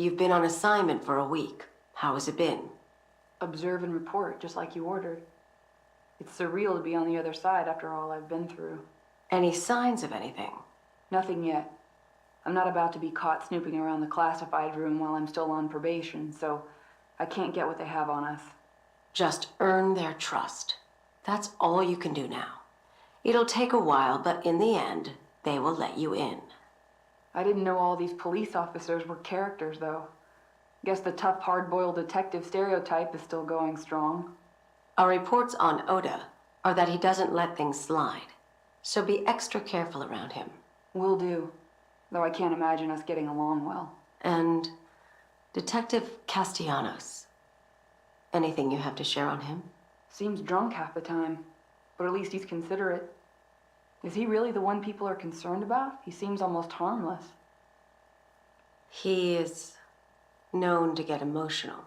You've been on assignment for a week. How has it been? Observe and report, just like you ordered. It's surreal to be on the other side after all I've been through. Any signs of anything? Nothing yet. I'm not about to be caught snooping around the classified room while I'm still on probation, so I can't get what they have on us. Just earn their trust. That's all you can do now. It'll take a while, but in the end, they will let you in. I didn't know all these police officers were characters, though. Guess the tough, hard-boiled detective stereotype is still going strong. Our reports on Oda are that he doesn't let things slide, so be extra careful around him. Will do, though I can't imagine us getting along well. And Detective Castellanos. Anything you have to share on him? Seems drunk half the time, but at least he's considerate. Is he really the one people are concerned about? He seems almost harmless. He is known to get emotional.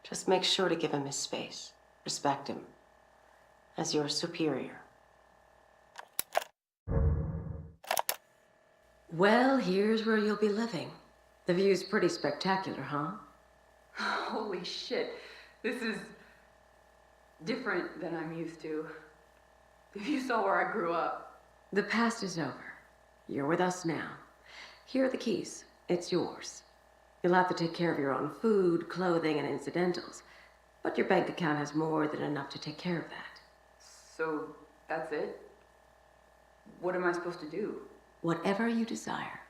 Just make sure to give him his space. Respect him as your superior. Well, here's where you'll be living. The view's pretty spectacular, huh? Holy shit. This is different than I'm used to. If you saw where I grew up. The past is over. You're with us now. Here are the keys. It's yours. You'll have to take care of your own food, clothing, and incidentals. But your bank account has more than enough to take care of that. So, that's it? What am I supposed to do? Whatever you desire.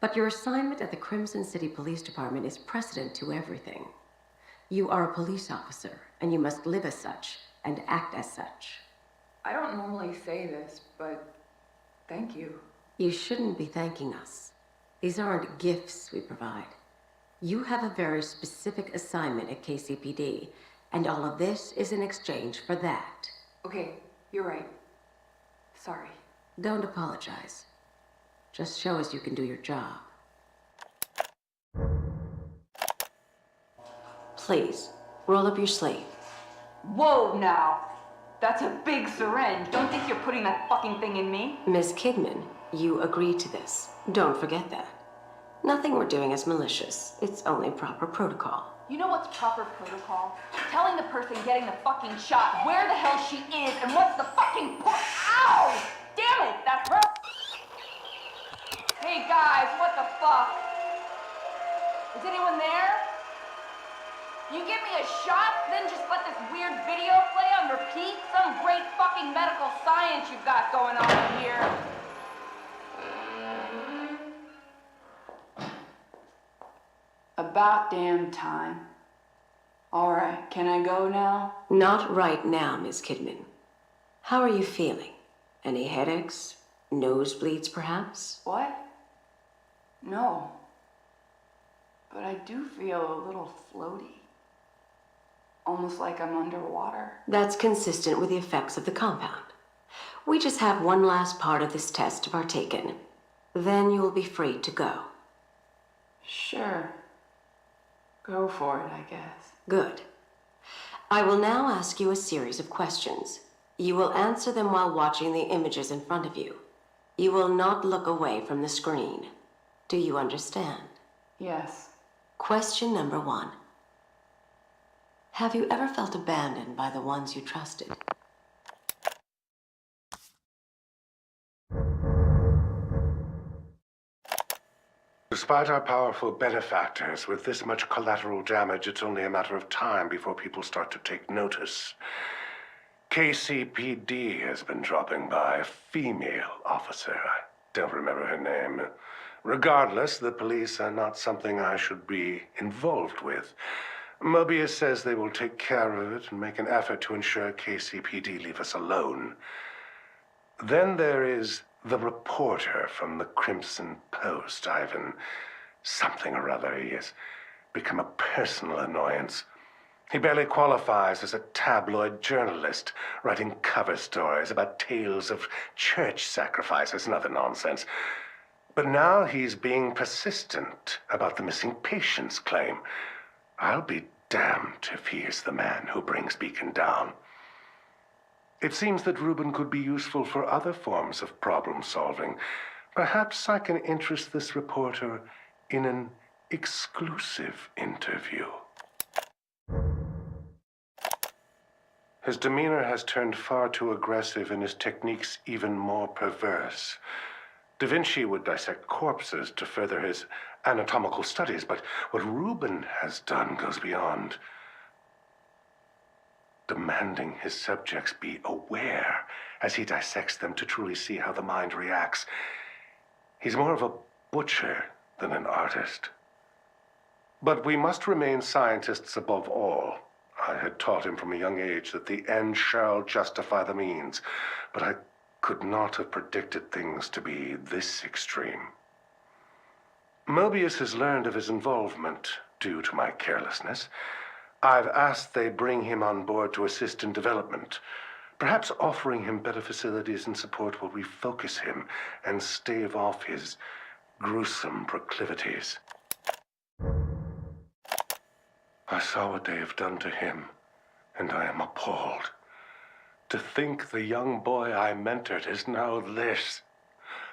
But your assignment at the Crimson City Police Department is precedent to everything. You are a police officer, and you must live as such, and act as such. I don't normally say this, but thank you. You shouldn't be thanking us. These aren't gifts we provide. You have a very specific assignment at KCPD, and all of this is in exchange for that. Okay, you're right. Sorry. Don't apologize. Just show us you can do your job. Please, roll up your sleeve. Whoa, now! That's a big syringe. Don't think you're putting that fucking thing in me. Miss Kidman, you agreed to this. Don't forget that. Nothing we're doing is malicious. It's only proper protocol. You know what's proper protocol? Telling the person getting the fucking shot where the hell she is and what's the fucking point. Ow! Damn it, that hurt! Hey guys, what the fuck? Is anyone there? You give me a shot, then just let this weird video play on repeat? Some great fucking medical science you've got going on here. About damn time. All right, can I go now? Not right now, Miss Kidman. How are you feeling? Any headaches? Nosebleeds, perhaps? What? No. But I do feel a little floaty. Almost like I'm underwater. That's consistent with the effects of the compound. We just have one last part of this test to partake in. Then you will be free to go. Sure. Go for it, I guess. Good. I will now ask you a series of questions. You will answer them while watching the images in front of you. You will not look away from the screen. Do you understand? Yes. Question number 1. Have you ever felt abandoned by the ones you trusted? Despite our powerful benefactors, with this much collateral damage, it's only a matter of time before people start to take notice. KCPD has been dropping by a female officer. I don't remember her name. Regardless, the police are not something I should be involved with. Mobius says they will take care of it and make an effort to ensure KCPD leave us alone. Then there is the reporter from the Crimson Post, Ivan. Something or other. He has become a personal annoyance. He barely qualifies as a tabloid journalist, writing cover stories about tales of church sacrifices and other nonsense. But now he's being persistent about the missing patients claim. I'll be damned if he is the man who brings Beacon down. It seems that Reuben could be useful for other forms of problem solving. Perhaps I can interest this reporter in an exclusive interview. His demeanor has turned far too aggressive and his techniques even more perverse. Da Vinci would dissect corpses to further his anatomical studies, but what Rubin has done goes beyond. Demanding his subjects be aware as he dissects them to truly see how the mind reacts. He's more of a butcher than an artist. But we must remain scientists above all. I had taught him from a young age that the end shall justify the means, but I could not have predicted things to be this extreme. Mobius has learned of his involvement due to my carelessness. I've asked they bring him on board to assist in development. Perhaps offering him better facilities and support will refocus him and stave off his gruesome proclivities. I saw what they have done to him, and I am appalled. To think the young boy I mentored is now this,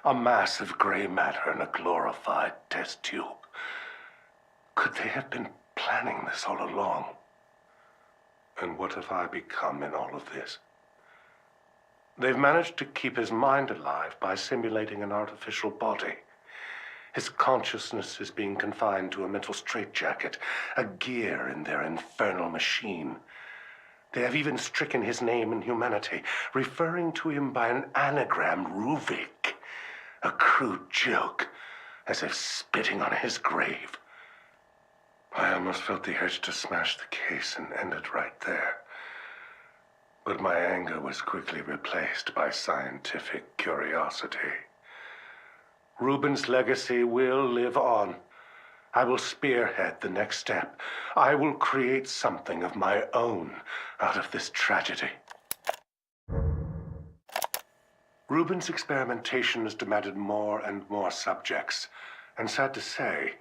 a mass of gray matter in a glorified test tube. Could they have been planning this all along? And what have I become in all of this? They've managed to keep his mind alive by simulating an artificial body. His consciousness is being confined to a mental straitjacket, a gear in their infernal machine. They have even stricken his name and humanity, referring to him by an anagram, Ruvik, a crude joke, as if spitting on his grave. I almost felt the urge to smash the case and end it right there. But my anger was quickly replaced by scientific curiosity. Rubin's legacy will live on. I will spearhead the next step. I will create something of my own out of this tragedy. Rubin's experimentation has demanded more and more subjects, and sad to say,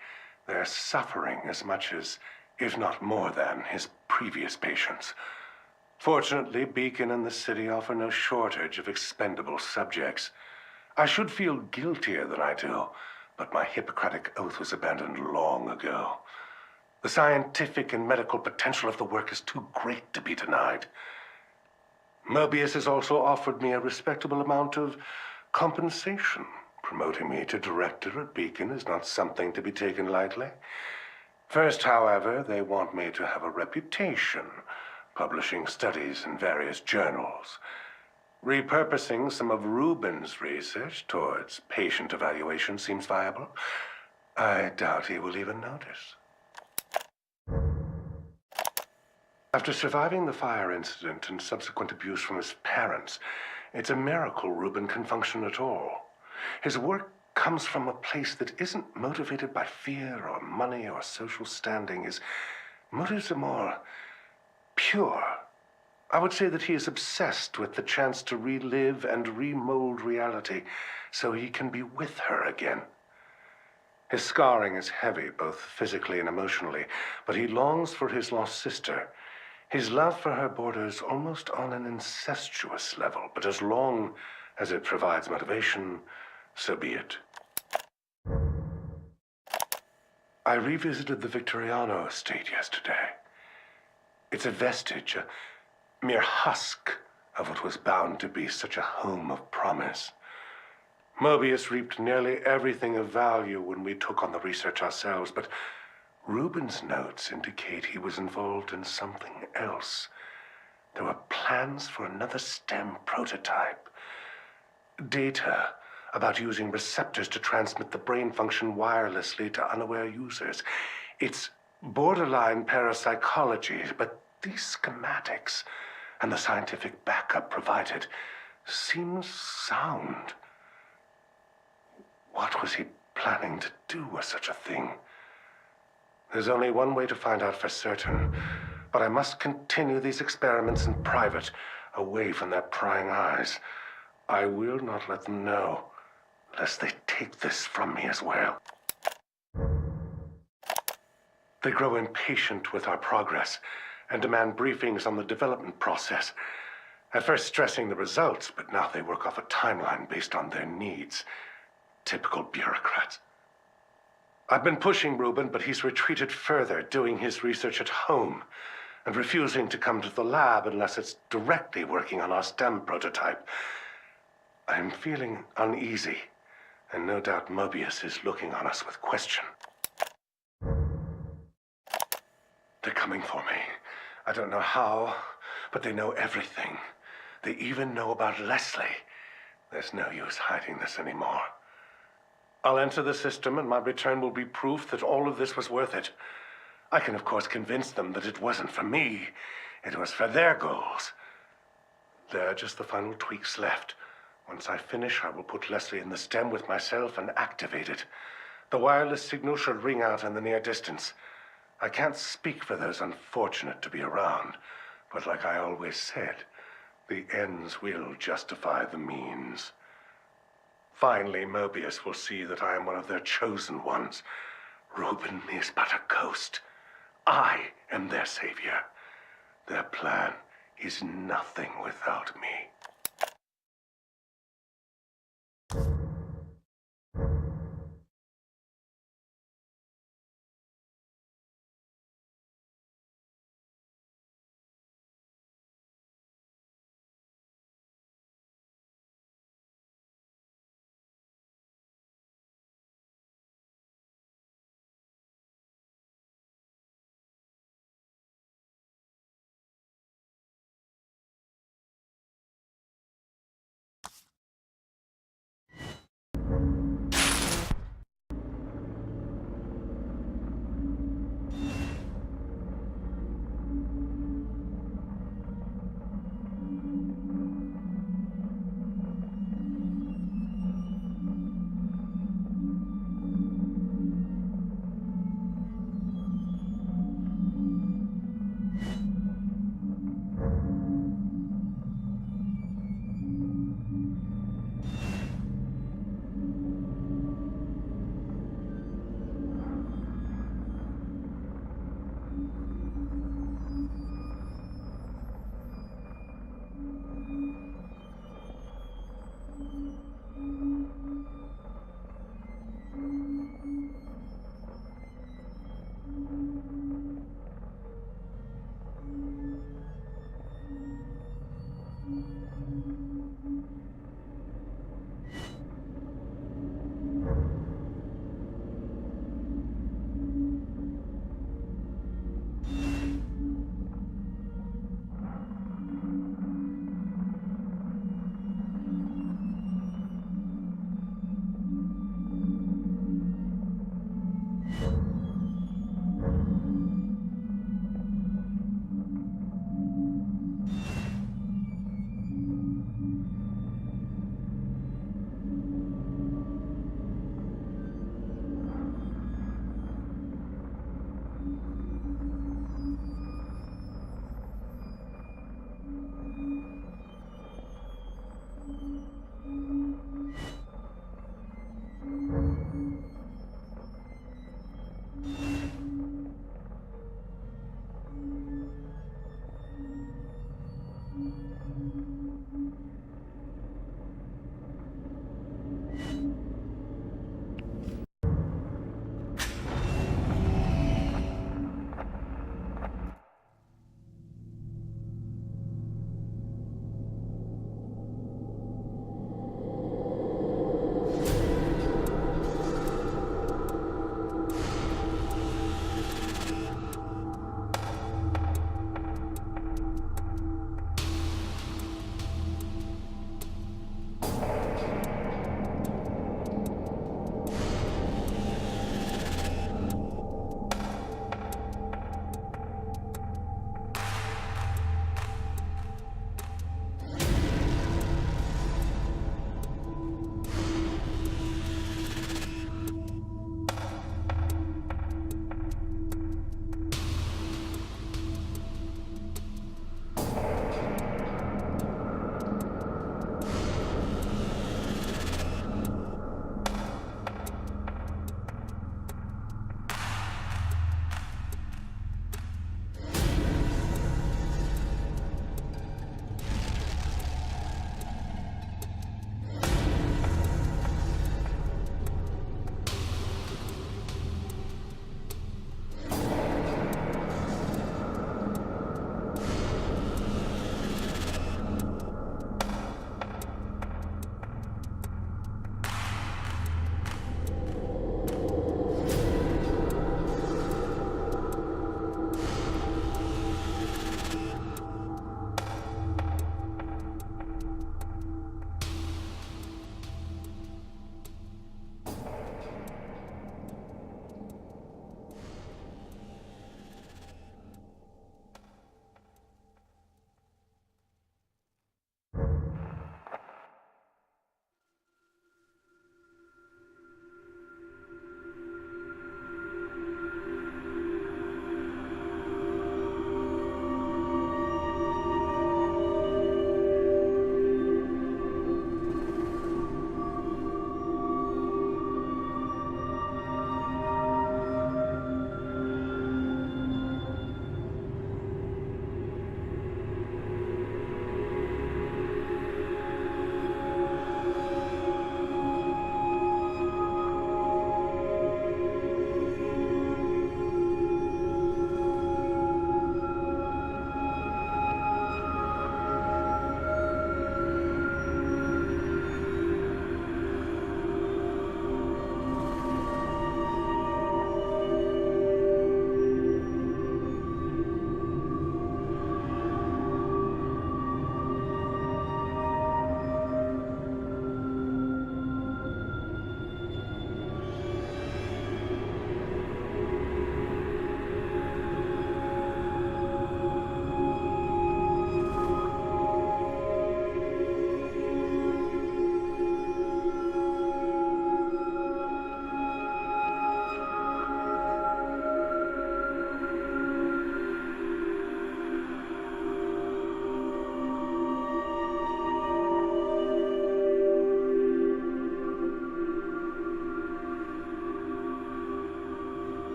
they're suffering as much as, if not more than, his previous patients. Fortunately, Beacon and the city offer no shortage of expendable subjects. I should feel guiltier than I do, but my Hippocratic oath was abandoned long ago. The scientific and medical potential of the work is too great to be denied. Mobius has also offered me a respectable amount of compensation. Promoting me to director at Beacon is not something to be taken lightly. First, however, they want me to have a reputation, publishing studies in various journals. Repurposing some of Rubin's research towards patient evaluation seems viable. I doubt he will even notice. After surviving the fire incident and subsequent abuse from his parents, it's a miracle Rubin can function at all. His work comes from a place that isn't motivated by fear or money or social standing. His motives are more pure. I would say that he is obsessed with the chance to relive and remold reality so he can be with her again. His scarring is heavy, both physically and emotionally, but he longs for his lost sister. His love for her borders almost on an incestuous level, but as long as it provides motivation, so be it. I revisited the Victoriano estate yesterday. It's a vestige, a mere husk of what was bound to be such a home of promise. Mobius reaped nearly everything of value when we took on the research ourselves, but Rubin's notes indicate he was involved in something else. There were plans for another STEM prototype. Data about using receptors to transmit the brain function wirelessly to unaware users. It's borderline parapsychology, but these schematics and the scientific backup provided seems sound. What was he planning to do with such a thing? There's only one way to find out for certain, but I must continue these experiments in private, away from their prying eyes. I will not let them know, lest they take this from me as well. They grow impatient with our progress and demand briefings on the development process. At first stressing the results, but now they work off a timeline based on their needs. Typical bureaucrats. I've been pushing Ruben, but he's retreated further, doing his research at home, and refusing to come to the lab unless it's directly working on our STEM prototype. I'm feeling uneasy, and no doubt Mobius is looking on us with question. They're coming for me. I don't know how, but they know everything. They even know about Leslie. There's no use hiding this anymore. I'll enter the system, and my return will be proof that all of this was worth it. I can, of course, convince them that it wasn't for me. It was for their goals. There are just the final tweaks left. Once I finish, I will put Leslie in the stem with myself and activate it. The wireless signal should ring out in the near distance. I can't speak for those unfortunate to be around, but like I always said, the ends will justify the means. Finally, Mobius will see that I am one of their chosen ones. Ruben is but a ghost. I am their savior. Their plan is nothing without me.